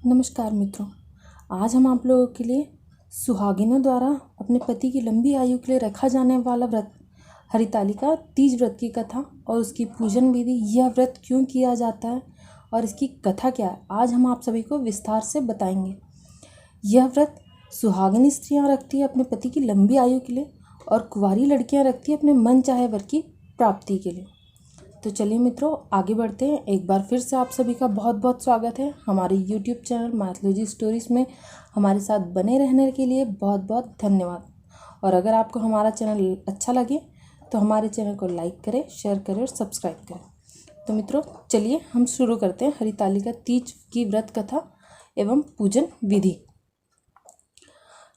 नमस्कार मित्रों, आज हम आप लोगों के लिए सुहागिनों द्वारा अपने पति की लंबी आयु के लिए रखा जाने वाला व्रत हरितालिका तीज व्रत की कथा और उसकी पूजन विधि, यह व्रत क्यों किया जाता है और इसकी कथा क्या है, आज हम आप सभी को विस्तार से बताएंगे। यह व्रत सुहागिनी स्त्रियां रखती है अपने पति की लंबी आयु के लिए और कुंवारी लड़कियां रखती है अपने मन चाहे वर की प्राप्ति के लिए। तो चलिए मित्रों, आगे बढ़ते हैं। एक बार फिर से आप सभी का बहुत बहुत स्वागत है हमारे YouTube चैनल माइथोलॉजी स्टोरीज में। हमारे साथ बने रहने के लिए बहुत बहुत धन्यवाद। और अगर आपको हमारा चैनल अच्छा लगे तो हमारे चैनल को लाइक करें, शेयर करें और सब्सक्राइब करें। तो मित्रों, चलिए हम शुरू करते हैं हरितालिका तीज की व्रत कथा एवं पूजन विधि।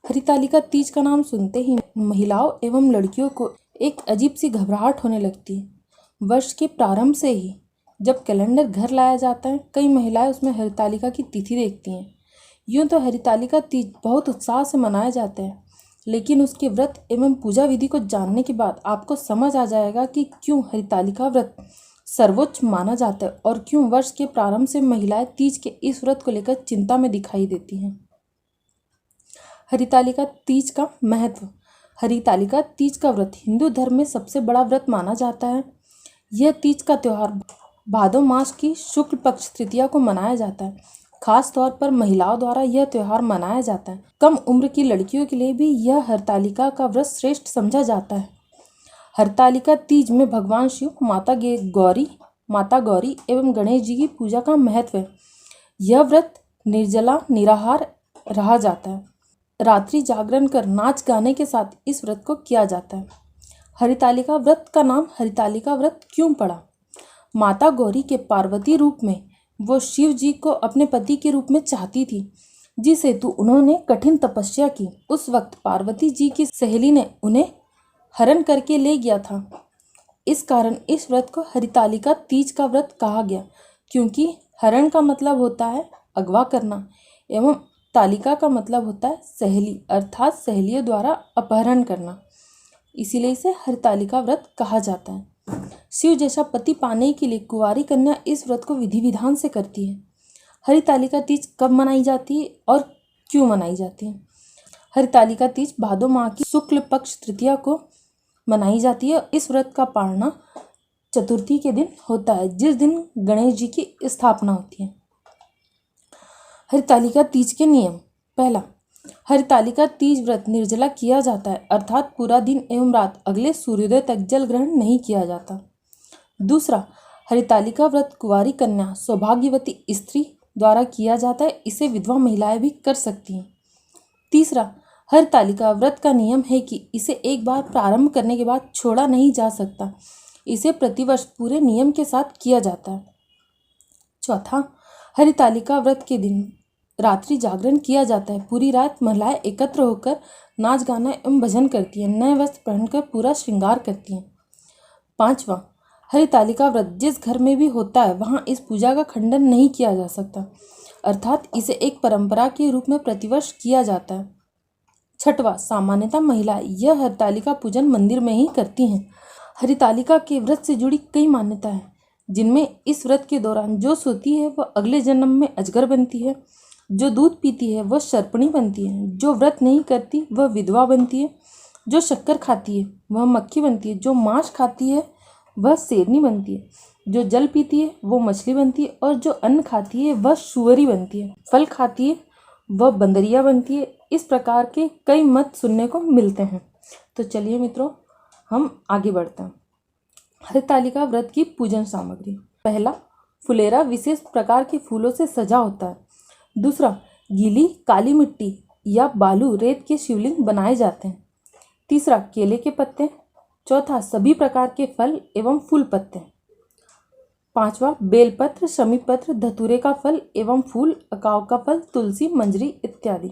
हरितालिका तीज का नाम सुनते ही महिलाओं एवं लड़कियों को एक अजीब सी घबराहट होने लगती है। वर्ष के प्रारंभ से ही जब कैलेंडर घर लाया जाता है, कई महिलाएं उसमें हरितालिका की तिथि देखती हैं। यूँ तो हरितालिका तीज बहुत उत्साह से मनाया जाता है, लेकिन उसके व्रत एवं पूजा विधि को जानने के बाद आपको समझ आ जाएगा कि क्यों हरितालिका व्रत सर्वोच्च माना जाता है और क्यों वर्ष के प्रारंभ से महिलाएं तीज के इस व्रत को लेकर चिंता में दिखाई देती हैं। हरितालिका तीज का महत्व। हरितालिका तीज का व्रत हिंदू धर्म में सबसे बड़ा व्रत माना जाता है। यह तीज का त्यौहार भादो मास की शुक्ल पक्ष तृतीया को मनाया जाता है। खास तौर पर महिलाओं द्वारा यह त्यौहार मनाया जाता है। कम उम्र की लड़कियों के लिए भी यह हरतालिका का व्रत श्रेष्ठ समझा जाता है। हरतालिका तीज में भगवान शिव, माता गौरी एवं गणेश जी की पूजा का महत्व है। यह व्रत निर्जला निराहार रहा जाता है। रात्रि जागरण कर नाच गाने के साथ इस व्रत को किया जाता है। हरितालिका व्रत का नाम हरितालिका व्रत क्यों पड़ा? माता गौरी के पार्वती रूप में वो शिव जी को अपने पति के रूप में चाहती थी, जिस हेतु उन्होंने कठिन तपस्या की। उस वक्त पार्वती जी की सहेली ने उन्हें हरण करके ले गया था। इस कारण इस व्रत को हरितालिका तीज का व्रत कहा गया, क्योंकि हरण का मतलब होता है अगवा करना एवं तालिका का मतलब होता है सहेली, अर्थात सहेलियों द्वारा अपहरण करना। इसीलिए इसे हरितालिका व्रत कहा जाता है। शिव जैसा पति पाने के लिए कुंवारी कन्या इस व्रत को विधि विधान से करती है। हरितालिका तीज कब मनाई जाती है और क्यों मनाई जाती है? हरितालिका तीज भादो माह की शुक्ल पक्ष तृतीया को मनाई जाती है। इस व्रत का पारना चतुर्थी के दिन होता है, जिस दिन गणेश जी की स्थापना होती है। हरितालिका तीज के नियम। पहला, हरितालिका तीज व्रत निर्जला किया जाता है, अर्थात पूरा दिन एवं रात अगले सूर्योदय तक जल ग्रहण नहीं किया जाता। दूसरा, हरितालिका व्रत कुंवारी कन्या सौभाग्यवती स्त्री द्वारा किया जाता है। इसे विधवा महिलाएं भी कर सकती हैं। तीसरा, हरितालिका व्रत का नियम है कि इसे एक बार प्रारंभ करने के बाद छोड़ा नहीं जा सकता। इसे प्रतिवर्ष पूरे नियम के साथ किया जाता है। चौथा, हरितालिका व्रत के दिन रात्रि जागरण किया जाता है। पूरी रात महिलाएं एकत्र होकर नाच गाना एवं भजन करती हैं। नए वस्त्र पहनकर पूरा श्रृंगार करती हैं। पांचवा, हरितालिका व्रत जिस घर में भी होता है वहां इस पूजा का खंडन नहीं किया जा सकता, अर्थात इसे एक परंपरा के रूप में प्रतिवर्ष किया जाता है। छठवां, सामान्यतः महिलाएं यह हरितालिका पूजन मंदिर में ही करती हैं। हरितालिका के व्रत से जुड़ी कई मान्यताएं हैं, जिनमें इस व्रत के दौरान जो सोती है वह अगले जन्म में अजगर बनती है, जो दूध पीती है वह सर्पणी बनती है, जो व्रत नहीं करती वह विधवा बनती है, जो शक्कर खाती है वह मक्खी बनती है, जो मांस खाती है वह शेरनी बनती है, जो जल पीती है वो मछली बनती है और जो अन्न खाती है वह सुअरी बनती है, फल खाती है वह बंदरिया बनती है। इस प्रकार के कई मत सुनने को मिलते हैं। तो चलिए मित्रों, हम आगे बढ़ते हैं। हरितालिका व्रत की पूजन सामग्री। पहला, फुलेरा विशेष प्रकार के फूलों से सजा होता है। दूसरा, गीली काली मिट्टी या बालू रेत के शिवलिंग बनाए जाते हैं। तीसरा, केले के पत्ते। चौथा, सभी प्रकार के फल एवं फूल पत्ते। पांचवा, बेलपत्र, शमीपत्र, धतूरे का फल एवं फूल, अकाव का फल, तुलसी, मंजरी इत्यादि।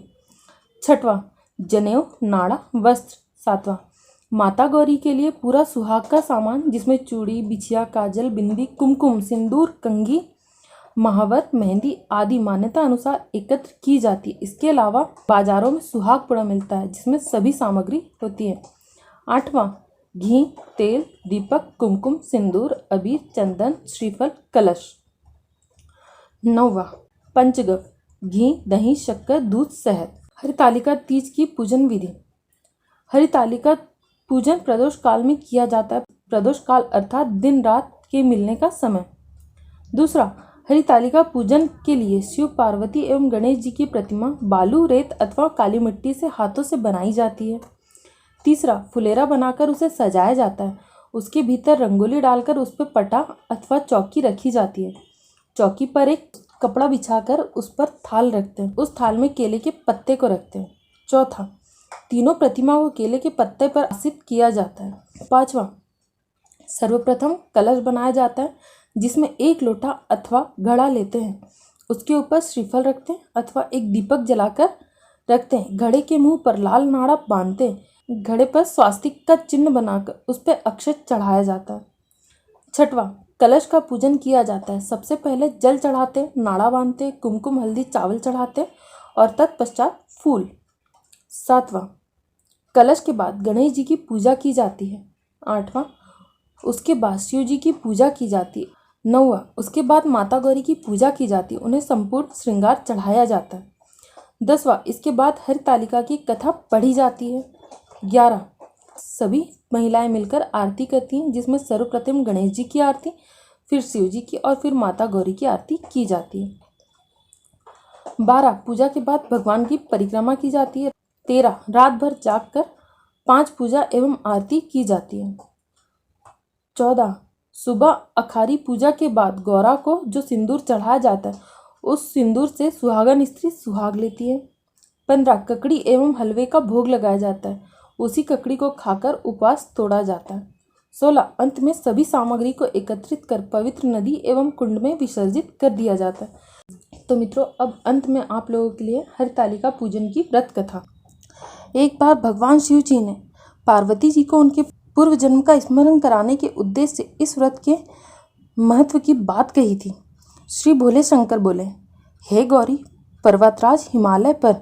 छठवां, जनेऊ, नाड़ा, वस्त्र। सातवां, माता गौरी के लिए पूरा सुहाग का सामान, जिसमें चूड़ी, बिछिया, काजल, बिंदी, कुमकुम, सिंदूर, कंघी, महावर, मेहंदी आदि मान्यता अनुसार एकत्र की जाती है। इसके अलावा बाजारों में सुहाग पुड़ा मिलता है, जिसमें सभी सामग्री होती है। आठवां, घी, तेल, दीपक, कुमकुम, सिंदूर, अबीर, चंदन, श्रीफल, कलश। नौवां, पंचगव्य, घी, दही, शक्कर, दूध, शहद। हरितालिका तीज की पूजन विधि। हरितालिका पूजन प्रदोष काल में किया जाता है। प्रदोष काल अर्थात दिन रात के मिलने का समय। दूसरा, हरितालिका पूजन के लिए शिव, पार्वती एवं गणेश जी की प्रतिमा बालू, रेत अथवा काली मिट्टी से हाथों से बनाई जाती है। तीसरा, फुलेरा बनाकर उसे सजाया जाता है। उसके भीतर रंगोली डालकर उस पर पटा अथवा चौकी रखी जाती है। चौकी पर एक कपड़ा बिछाकर उस पर थाल रखते हैं। उस थाल में केले के पत्ते को रखते हैं। चौथा, तीनों प्रतिमाओं को केले के पत्ते पर आसीन किया जाता है। पांचवा, सर्वप्रथम कलश बनाया जाता है जिसमें एक लोटा अथवा घड़ा लेते हैं। उसके ऊपर श्रीफल रखते हैं अथवा एक दीपक जलाकर रखते हैं। घड़े के मुंह पर लाल नाड़ा बांधते हैं। घड़े पर स्वास्तिक का चिन्ह बनाकर उस पर अक्षत चढ़ाया जाता है। छठवां, कलश का पूजन किया जाता है। सबसे पहले जल चढ़ाते, नाड़ा बांधते, कुमकुम, हल्दी, चावल चढ़ाते और तत्पश्चात फूल। सातवां, कलश के बाद गणेश जी की पूजा की जाती है। आठवां, उसके बाद शिव जी की पूजा की जाती है। नौवां, उसके बाद माता गौरी की पूजा की जाती है। उन्हें संपूर्ण श्रृंगार चढ़ाया जाता है। 10वां, इसके बाद हरितालिका की कथा पढ़ी जाती है। 11, सभी महिलाएं मिलकर आरती करती हैं जिसमें सर्वप्रथम गणेश जी की आरती, फिर शिव जी की और फिर माता गौरी की आरती की जाती है। 12, पूजा के बाद भगवान की परिक्रमा की जाती है। 13, रात भर जागकर 5 पूजा एवं आरती की जाती है। 14, सुबह अखारी पूजा के बाद गौरा को जो सिंदूर चढ़ाया जाता है उस सिंदूर से सुहागन स्त्री सुहाग लेती है। 15, ककड़ी एवं हलवे का भोग लगाया जाता है। उसी ककड़ी को खाकर उपवास तोड़ा जाता है। 16, अंत में सभी सामग्री को एकत्रित कर पवित्र नदी एवं कुंड में विसर्जित कर दिया जाता है। तो मित्रों, अब अंत में आप लोगों के लिए हरितालिका पूजन की व्रत कथा। एक बार भगवान शिव जी ने पार्वती जी को उनके पूर्व जन्म का स्मरण कराने के उद्देश्य से इस व्रत के महत्व की बात कही थी। श्री भोले शंकर बोले, हे गौरी, पर्वतराज हिमालय पर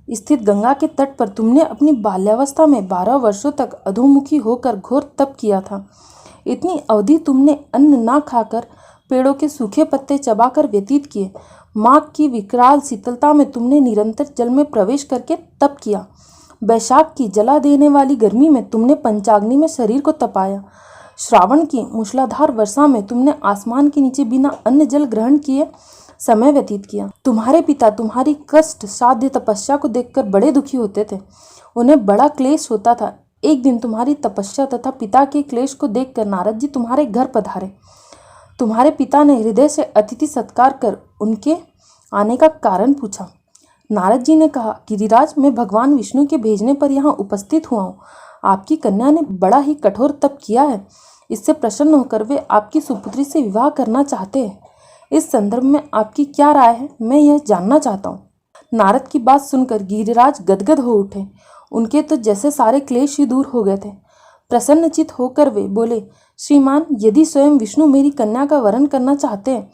स्थित गंगा के तट पर तुमने अपनी बाल्यावस्था में 12 वर्षों तक अधोमुखी होकर घोर तप किया था। इतनी अवधि तुमने अन्न ना खाकर पेड़ों के सूखे पत्ते चबाकर व्यतीत किए। माघ की विकराल शीतलता में तुमने निरंतर जल में प्रवेश करके तप किया। बैशाख की जला देने वाली गर्मी में तुमने पंचाग्नि में शरीर को तपाया। श्रावण की मूसलाधार वर्षा में तुमने आसमान के नीचे बिना अन्न जल ग्रहण किए समय व्यतीत किया। तुम्हारे पिता तुम्हारी कष्ट साध्य तपस्या को देखकर बड़े दुखी होते थे। उन्हें बड़ा क्लेश होता था। एक दिन तुम्हारी तपस्या तथा पिता के क्लेश को देखकर नारद जी तुम्हारे घर पधारे। तुम्हारे पिता ने हृदय से अतिथि सत्कार कर उनके आने का कारण पूछा। नारद जी ने कहा, गिरिराज, मैं भगवान विष्णु के भेजने पर यहाँ उपस्थित हुआ हूँ। आपकी कन्या ने बड़ा ही कठोर तप किया है। इससे प्रसन्न होकर वे आपकी सुपुत्री से विवाह करना चाहते हैं। इस संदर्भ में आपकी क्या राय है, मैं यह जानना चाहता हूँ। नारद की बात सुनकर गिरिराज गदगद हो उठे। उनके तो जैसे सारे क्लेश ही दूर हो गए थे। प्रसन्नचित होकर वे बोले, श्रीमान, यदि स्वयं विष्णु मेरी कन्या का वरण करना चाहते हैं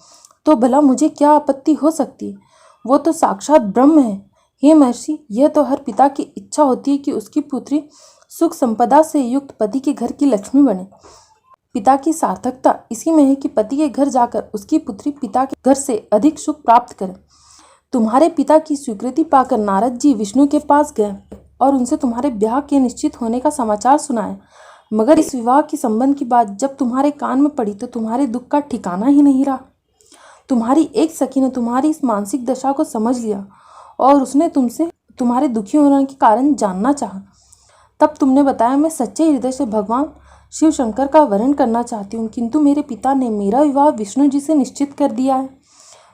तो भला मुझे क्या आपत्ति हो सकती है। वो तो साक्षात ब्रह्म है। हे महर्षि, यह तो हर पिता की इच्छा होती है कि उसकी पुत्री सुख संपदा से युक्त पति के घर की लक्ष्मी बने। पिता की सार्थकता इसी में है कि पति के घर जाकर उसकी पुत्री पिता के घर से अधिक सुख प्राप्त करे। तुम्हारे पिता की स्वीकृति पाकर नारद जी विष्णु के पास गए और उनसे तुम्हारे ब्याह के निश्चित होने का समाचार सुनाया। मगर इस विवाह की संबंध की बात जब तुम्हारे कान में पड़ी तो तुम्हारे दुख का ठिकाना ही नहीं रहा। तुम्हारी एक सखी ने तुम्हारी इस मानसिक दशा को समझ लिया और उसने तुमसे तुम्हारे दुखी होने के कारण जानना चाहा। तब तुमने बताया, मैं सच्चे हृदय से भगवान शिव शंकर का वरण करना चाहती हूँ, किंतु मेरे पिता ने मेरा विवाह विष्णु जी से निश्चित कर दिया है।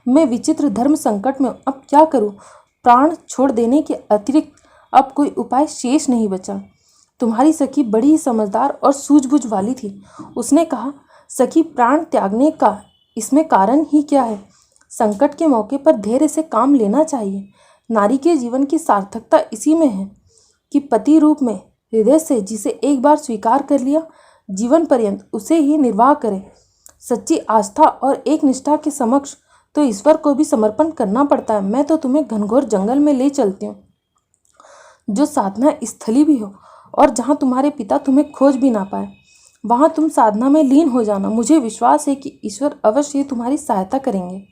मैं विचित्र धर्म संकट में अब क्या करूँ। प्राण छोड़ देने के अतिरिक्त अब कोई उपाय शेष नहीं बचा। तुम्हारी सखी बड़ी ही समझदार और सूझबूझ वाली थी। उसने कहा, सखी, प्राण त्यागने का इसमें कारण ही क्या है। संकट के मौके पर धैर्य से काम लेना चाहिए। नारी के जीवन की सार्थकता इसी में है कि पति रूप में हृदय से जिसे एक बार स्वीकार कर लिया, जीवन पर्यंत उसे ही निर्वाह करे। सच्ची आस्था और एक निष्ठा के समक्ष तो ईश्वर को भी समर्पण करना पड़ता है। मैं तो तुम्हें घनघोर जंगल में ले चलती हूँ, जो साधना स्थली भी हो, और जहाँ तुम्हारे पिता तुम्हें खोज भी ना पाए, वहाँ तुम साधना में लीन हो जाना। मुझे विश्वास है कि ईश्वर अवश्य ही तुम्हारी सहायता करेंगे।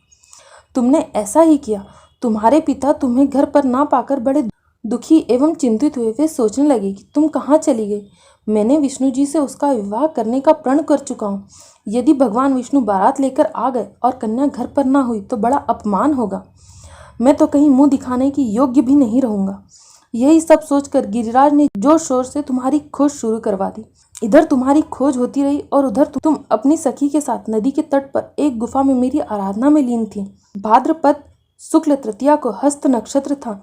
तुमने ऐसा ही किया। तुम्हारे पिता तुम्हें घर पर ना पाकर बड़े दुखी एवं चिंतित हुए। वे सोचने लगे कि तुम कहाँ चली गई। मैंने विष्णु जी से उसका विवाह करने का प्रण कर चुका हूँ। यदि भगवान विष्णु बारात लेकर आ गए और कन्या घर पर ना हुई तो बड़ा अपमान होगा। मैं तो कहीं मुंह दिखाने की योग्य भी नहीं रहूंगा। यही सब सोचकर गिरिराज ने जोर शोर से तुम्हारी खोज शुरू करवा दी। इधर तुम्हारी खोज होती रही और उधर तुम अपनी सखी के साथ नदी के तट पर एक गुफा में मेरी आराधना में लीन थी। भाद्रपद शुक्ल तृतीया को हस्त नक्षत्र था।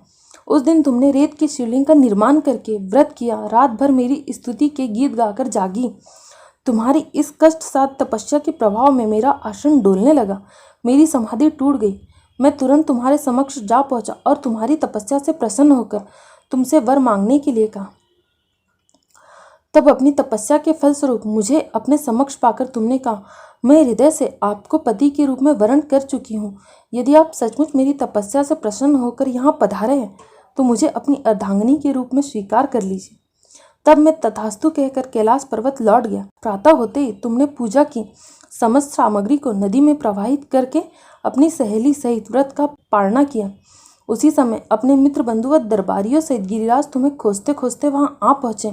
उस दिन तुमने रेत के शिवलिंग का निर्माण करके व्रत किया। रात भर मेरी स्तुति के गीत गाकर जागी। तुम्हारी इस कष्ट साथ तपस्या के प्रभाव में मेरा आसन डोलने लगा। मेरी समाधि टूट गई। मैं तुरंत तुम्हारे समक्ष जा पहुंचा और तुम्हारी तपस्या से प्रसन्न होकर तुमसे वर मांगने के लिए कहा। तब अपनी तपस्या के फलस्वरूप मुझे अपने समक्ष पाकर तुमने कहा, मैं हृदय से आपको पति के रूप में वरण कर चुकी हूँ। यदि आप सचमुच मेरी तपस्या से प्रसन्न होकर यहाँ पधारे हैं तो मुझे अपनी अर्धांगिनी के रूप में स्वीकार कर लीजिए। तब मैं तथास्तु कहकर कैलाश पर्वत लौट गया। प्रातः होते ही तुमने पूजा की समस्त सामग्री को नदी में प्रवाहित करके अपनी सहेली सहित व्रत का पालना किया। उसी समय अपने मित्र बंधु व दरबारियों सहित गिरिराज तुम्हें खोजते खोजते वहां आ पहुंचे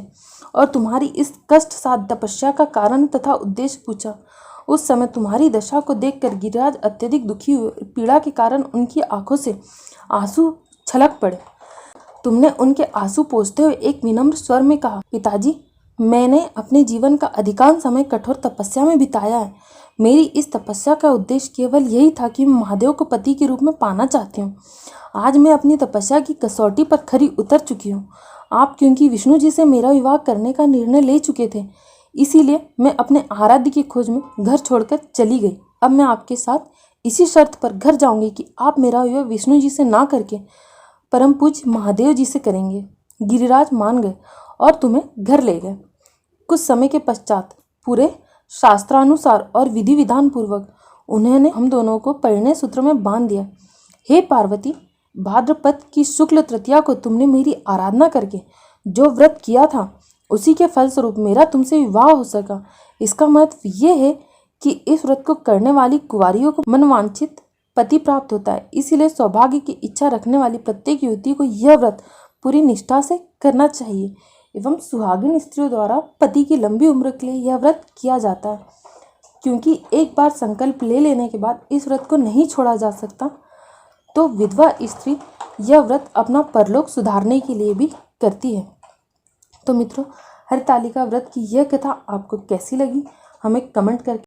और तुम्हारी इस कष्ट साध तपस्या का कारण तथा उद्देश्य पूछा। उस समय तुम्हारी दशा को देखकर गिरिराज अत्यधिक दुखी हुए। पीड़ा के कारण उनकी आंखों से आंसू छलक पड़े। तुमने उनके आंसू पोंछते हुए एक विनम्र स्वर में कहा, पिताजी, मैंने अपने जीवन का अधिकांश समय कठोर तपस्या में बिताया है। मेरी इस तपस्या का उद्देश्य केवल यही था कि मैं महादेव को पति के रूप में पाना चाहती हूँ। आज मैं अपनी तपस्या की कसौटी पर खरी उतर चुकी हूँ। आप क्योंकि विष्णु जी से मेरा विवाह करने का निर्णय ले चुके थे, इसीलिए मैं अपने आराध्य की खोज में घर छोड़कर चली गई। अब मैं आपके साथ इसी शर्त पर घर जाऊंगी कि आप मेरा विवाह विष्णु जी से ना करके परम पूज्य महादेव जी से करेंगे। गिरिराज मान गए और तुम्हें घर ले गए। कुछ समय के पश्चात पूरे शास्त्रानुसार और विधि विधान पूर्वक उन्होंने हम दोनों को परिणय सूत्र में बांध दिया। हे पार्वती, भाद्रपद की शुक्ल तृतीया को तुमने मेरी आराधना करके जो व्रत किया था उसी के फलस्वरूप मेरा तुमसे विवाह हो सका। इसका महत्व ये है कि इस व्रत को करने वाली कुंवारियों को मनवांछित पति प्राप्त होता है। इसीलिए सौभाग्य की इच्छा रखने वाली प्रत्येक युवती को यह व्रत पूरी निष्ठा से करना चाहिए एवं सुहागिन स्त्रियों द्वारा पति की लंबी उम्र के लिए यह व्रत किया जाता है, क्योंकि एक बार संकल्प ले लेने के बाद इस व्रत को नहीं छोड़ा जा सकता। तो विधवा स्त्री यह व्रत अपना परलोक सुधारने के लिए भी करती है। तो मित्रों, हरतालिका व्रत की यह कथा आपको कैसी लगी हमें कमेंट करके